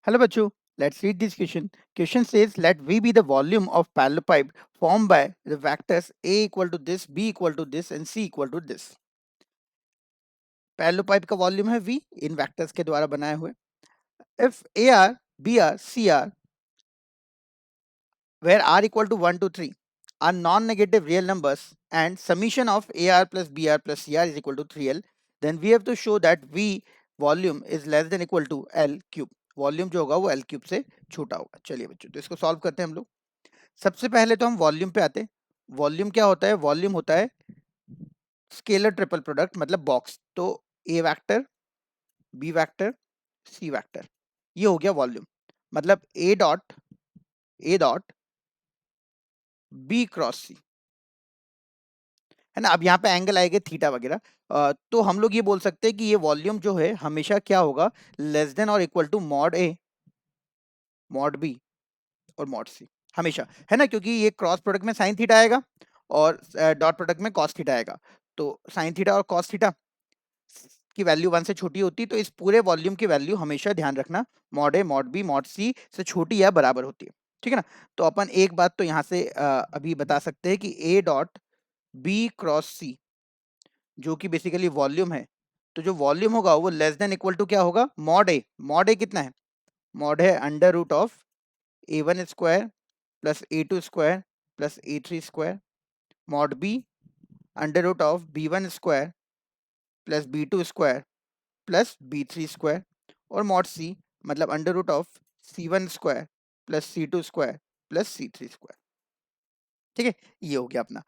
Hello, Bachu. Let's read this question. Question says, let V be the volume of parallel pipe formed by the vectors A equal to this, B equal to this, and C equal to this. Parallel pipe का volume है V इन vectors के द्वारा बनाए हुए. If AR, BR, CR, where R equal to 1 to 3 are non-negative real numbers and summation of AR plus BR plus CR is equal to 3L, then we have to show that V volume is less than equal to L cube. Volume जो होगा वो L cube से छोटा होगा. चलिए बच्चों, तो इसको सॉल्व करते हैं हम लोग. सबसे पहले तो हम वॉल्यूम पे आते हैं. वॉल्यूम क्या होता है? वॉल्यूम होता है स्केलर ट्रिपल प्रोडक्ट, मतलब बॉक्स. तो ए vector, B vector, C vector, ये हो गया वॉल्यूम. मतलब ए डॉट बी क्रॉस सी है ना. अब यहाँ पे एंगल आएगा थीटा वगैरह. तो हम लोग ये बोल सकते हैं कि ये वॉल्यूम जो है हमेशा क्या होगा? लेस देन और equal to mod A, mod B और मॉड सी, हमेशा, है ना. क्योंकि ये क्रॉस प्रोडक्ट में साइन थीटा आएगा और डॉट प्रोडक्ट में कॉस थीटा आएगा. तो साइन थीटा और कॉस थीटा की वैल्यू 1 से छोटी होती, तो इस पूरे वॉल्यूम की वैल्यू हमेशा ध्यान रखना mod A, mod B, mod सी से छोटी या बराबर होती है. ठीक है ना. तो अपन एक बात तो यहाँ से अभी बता सकते हैं कि ए डॉट बी क्रॉस सी जो कि बेसिकली वॉल्यूम है, तो जो वॉल्यूम होगा वो लेस देन इक्वल टू क्या होगा? Mod A. मॉड ए कितना है? मॉड है under root of a1 square plus a2 square plus a3 square, mod B under root of b1 square plus b2 square plus b3 square, और mod C मतलब under root of c1 square plus c2 square plus c3 square. ठीक है, ये हो गया अपना.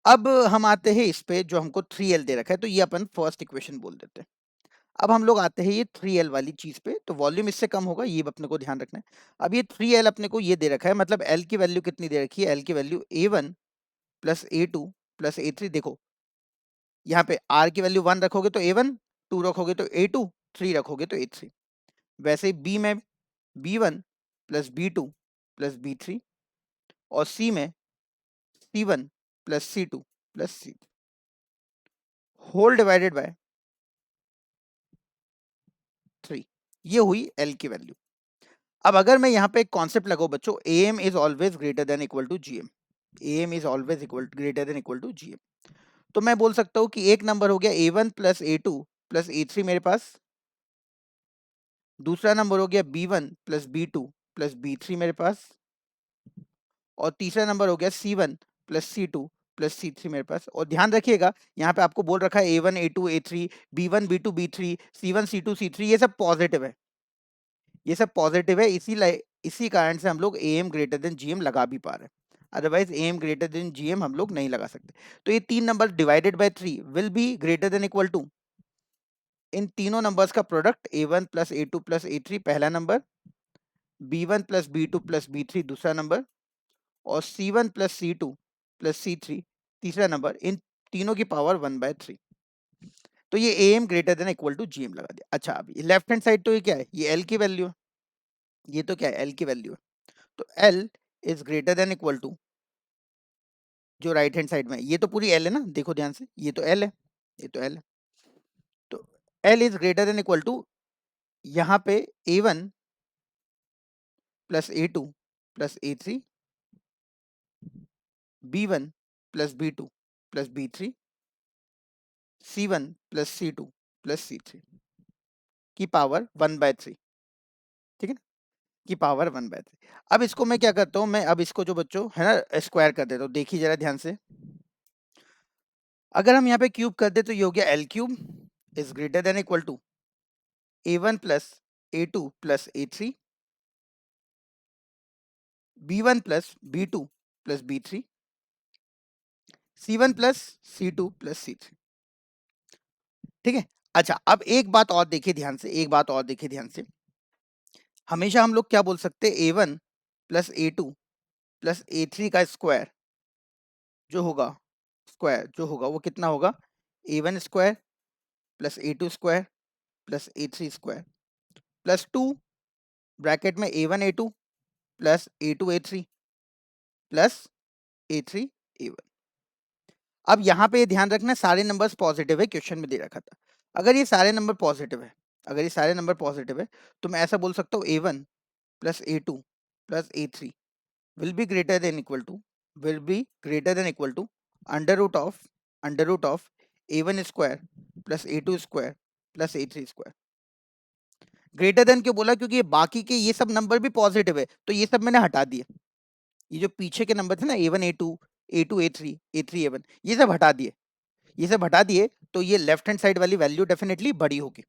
अब हम आते हैं इस पे जो हमको 3L दे रखा है, तो ये अपन फर्स्ट इक्वेशन बोल देते हैं. अब हम लोग आते हैं ये 3L वाली चीज पे. तो वॉल्यूम इससे कम होगा, ये अपने को ध्यान रखना है. अब ये 3L अपने को ये दे रखा है, मतलब L की वैल्यू कितनी दे रखी है? L की value A1 plus A2 plus A3. देखो यहाँ पे R की वैल्यू 1 रखोगे तो A1, 2 रखोगे तो A2, 3 रखोगे तो A3. वैसे ही B में B1 plus B2 plus B3 और C में C1 plus C2 plus C3 whole divided by 3. ये हुई L की वैल्यू. अब अगर मैं यहाँ पे एक कॉन्सेप्ट लगाऊं बच्चों, AM is always greater than equal to GM. AM is always equal greater than equal to GM. तो मैं बोल सकता हूँ कि एक नंबर हो गया A1 plus A2 plus A3 मेरे पास. दूसरा नंबर हो गया B1 plus B2 plus B3 मेरे पास. और तीसरा नंबर हो गया C1 plus C2 plus C3 मेरे पास. और ध्यान रखिएगा यहाँ पे आपको बोल रखा है A1 A2 A3 B1 B2 B3 C1 C2 C3, ये सब पॉजिटिव है. ये सब पॉजिटिव है, इसी कारण से हम लोग AM ग्रेटर देन GM लगा भी पा रहे हैं. Otherwise AM greater than GM हम लोग नहीं लगा सकते. तो ये 3 number divided by 3 will be greater than equal to इन तीनों नंबर्स का product A1 plus A2 plus A3 पहला number, B1 plus B2 plus B3 दूसरा नंबर, और C1 plus C2 plus C3 तीसरा नंबर. इन तीनों की पावर 1/3. तो ये AM greater than equal to GM लगा दिया. अच्छा, अभी लेफ्ट हैंड साइड तो ये क्या है? ये L की वैल्यू है. ये तो क्या है? L की वैल्यू है. तो L is greater than equal to जो राइट हैंड साइड में है, ये तो पूरी L है ना, देखो ध्यान से, ये तो L है, ये तो L है. तो L is greater than equal to यहाँ पे A1 plus A2 plus A3, B1 plus B2 plus B3, C1 plus C2 plus C3 की पावर 1/3. ठीक है ना, की पावर 1/3. अब इसको मैं क्या करता हूँ, मैं अब इसको जो बच्चों है ना स्क्वायर कर देता हूँ. देखिए जरा ध्यान से, अगर हम यहाँ पे क्यूब कर दे तो ये हो गया L cube is greater than equal to A1 plus A2 plus A3, B1 plus B2 plus B3, C1 plus C2 plus C3. ठीक है. अच्छा, अब एक बात और देखिए ध्यान से, एक बात और देखिए ध्यान से. हमेशा हम लोग क्या बोल सकते हैं? A1 plus A2 plus A3 का स्क्वायर जो होगा, स्क्वायर जो होगा वो कितना होगा? A1 square plus A2 square plus A3 square plus 2 bracket में A1 A2 plus A2 A3 plus A3 A1. अब यहाँ पे ध्यान रखना सारे नंबर्स पॉजिटिव है, क्वेश्चन में दे रखा था. अगर ये सारे नंबर पॉजिटिव है अगर ये सारे नंबर पॉजिटिव है तो मैं ऐसा बोल सकता हूँ A1 plus A2 plus A3 will be greater than equal to under root of A1 square plus A2 square plus A3 square। Greater than क्यों बोला? क्योंकि ये बाकी के ये सब नंबर भी पॉजिटिव है, तो ये सब मैंने हटा दिए। ये जो पीछे के नंबर थे ना A1 A2 A2 A3 A3 A1, ये सब हटा दिए। ये सब हटा दिए तो ये लेफ्ट हैंड साइड वाली वैल्यू डेफिनेटली बड़ी होगी,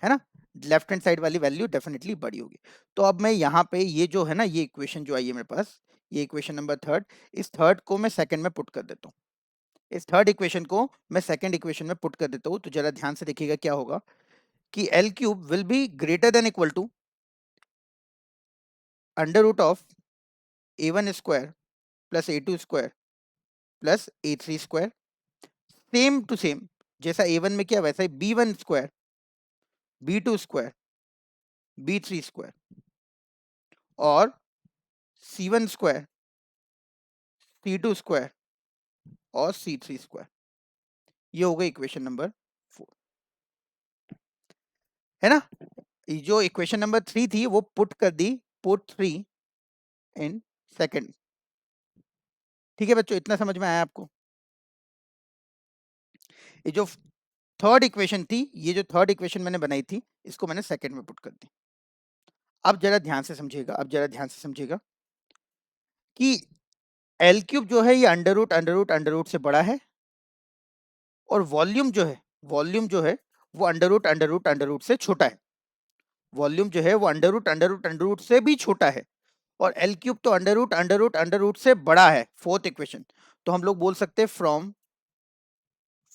है ना? लेफ्ट हैंड साइड वाली वैल्यू डेफिनेटली बड़ी होगी। तो अब मैं यहाँ पे ये जो है ना, ये इक्वेशन जो आई है मेरे पास, ये इक्वेशन नंबर थर्ड, इस थर्ड को मैं सेकंड में पुट कर देता हूँ। इस थर्ड इक्वेशन को मैं सेकंड इक्वेशन में पुट कर देता हूँ। तो जरा ध्यान से देखिएगा क्या होगा कि L cube will be greater than equal to under root of A1 square plus A2 square plus A3 square. Same to same, जैसा A1 में किया वैसा ही B1 square B2 square B3 square और C1 स्क्वायर C2 स्क्वायर और C3 square. ये हो गई equation number 4, है ना? जो इक्वेशन नंबर 3 थी वो पुट कर दी, पुट 3 इन सेकंड। ठीक है बच्चों, इतना समझ में आया आपको? ये जो थर्ड इक्वेशन थी, ये जो थर्ड इक्वेशन मैंने बनाई थी, इसको मैंने सेकंड में पुट कर दी। अब जरा ध्यान से समझिएगा, अब जरा ध्यान से समझिएगा कि L क्यूब जो है ये अंडर रूट से बड़ा है, और वॉल्यूम जो है, वॉल्यूम जो है वो अंडर रूट से छोटा है। वॉल्यूम जो है वो अंडर रूट से भी छोटा है, और L क्यूब तो अंडर रूट से बड़ा है। फोर्थ इक्वेशन, तो हम लोग बोल सकते हैं फ्रॉम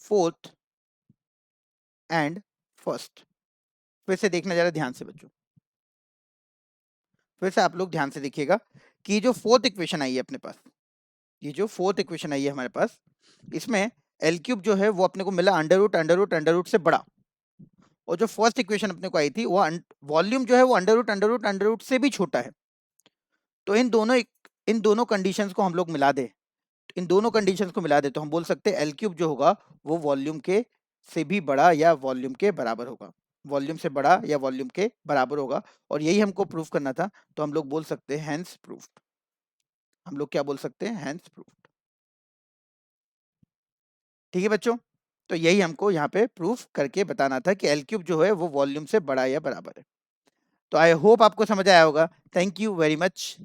फोर्थ एंड फर्स्ट। फिर से देखना जरा ध्यान से बच्चों, फिर से आप लोग ध्यान से देखिएगा कि जो फोर्थ इक्वेशन आई है अपने पास, ये जो फोर्थ इक्वेशन आई है हमारे पास, इसमें एल क्यूब जो है वो अपने को मिला अंडर रूट से बड़ा, और जो फर्स्ट इक्वेशन अपने को आई थी वो वॉल्यूम जो है वो अंडर रूट से भी छोटा है। तो इन दोनों कंडीशंस को हम लोग मिला दे, इन दोनों कंडीशंस को मिला दे तो हम बोल सकते हैं एल क्यूब जो होगा वो वॉल्यूम के से भी बड़ा या वॉल्यूम के बराबर होगा, वॉल्यूम से बड़ा या वॉल्यूम के बराबर होगा। और यही हमको प्रूव करना था, तो हम लोग बोल सकते हैं हैंस प्रूफ्ड। हम लोग क्या बोल सकते हैं? Hence proved. ठीक है बच्चों, तो यही हमको यहाँ पे प्रूफ करके बताना था कि एल क्यूब जो है वो वॉल्यूम से बड़ा या बराबर है। तो आई होप आपको समझ आया होगा। Thank you very much.